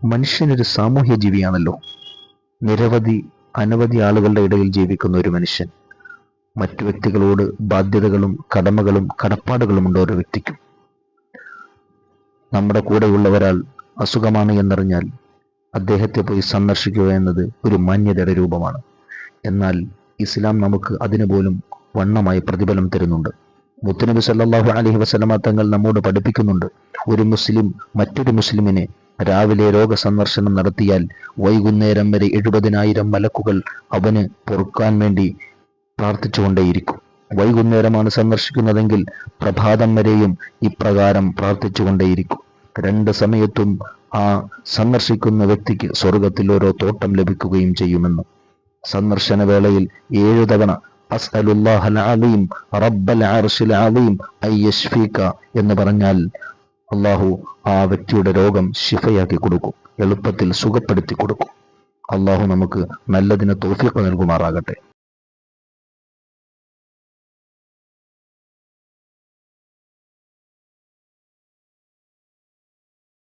മനുഷ്യനൊരു സാമൂഹ്യ ജീവിയാണല്ലോ. അനവധി ആളുകളുടെ ഇടയിൽ ജീവിക്കുന്ന ഒരു മനുഷ്യൻ. മറ്റു വ്യക്തികളോട് ബാധ്യതകളും കടമകളും കടപ്പാടുകളും ഉണ്ട് ഓരോ വ്യക്തിക്കും. നമ്മുടെ കൂടെയുള്ള ഒരാൾ അസുഖമാണ് എന്നറിഞ്ഞാൽ അദ്ദേഹത്തെ പോയി സന്ദർശിക്കുക എന്നത് ഒരു മാന്യതയുടെ രൂപമാണ്. എന്നാൽ ഇസ്ലാം നമുക്ക് അതിനു പോലും വണ്ണമായി പ്രതിഫലം തരുന്നുണ്ട്. മുത്തുനബി സല്ലല്ലാഹു അലൈഹി വസല്ലമ തങ്ങൾ നമ്മോട് പഠിപ്പിക്കുന്നുണ്ട്, ഒരു മുസ്ലിം മറ്റൊരു മുസ്ലിമിനെ രാവിലെ രോഗസന്ദർശനം നടത്തിയാൽ വൈകുന്നേരം വരെ 70,000 മലക്കുകൾ അവന് പൊറുക്കാൻ വേണ്ടി പ്രാർത്ഥിച്ചുകൊണ്ടേയിരിക്കും. വൈകുന്നേരമാണ് സന്ദർശിക്കുന്നതെങ്കിൽ പ്രഭാതം വരെയും ഇപ്രകാരം പ്രാർത്ഥിച്ചുകൊണ്ടേയിരിക്കും. 2 സമയത്തും ആ സന്ദർശിക്കുന്ന വ്യക്തിക്ക് സ്വർഗത്തിൽ ഓരോ തോട്ടം ലഭിക്കുകയും ചെയ്യുമെന്ന്. സന്ദർശന വേളയിൽ 7 തവണ അസ്അലുല്ലാഹൽ അലീം റബ്ബൽ അർശിൽ അലീം അയ്യശ്ഫീക എന്ന് പറഞ്ഞാൽ അള്ളാഹു ആ വ്യക്തിയുടെ രോഗം ശിഫയാക്കി കൊടുക്കും, എളുപ്പത്തിൽ സുഖപ്പെടുത്തി കൊടുക്കും. അള്ളാഹു നമുക്ക് നല്ലതിന് തൗഫീഖ് നൽകുമാറാകട്ടെ.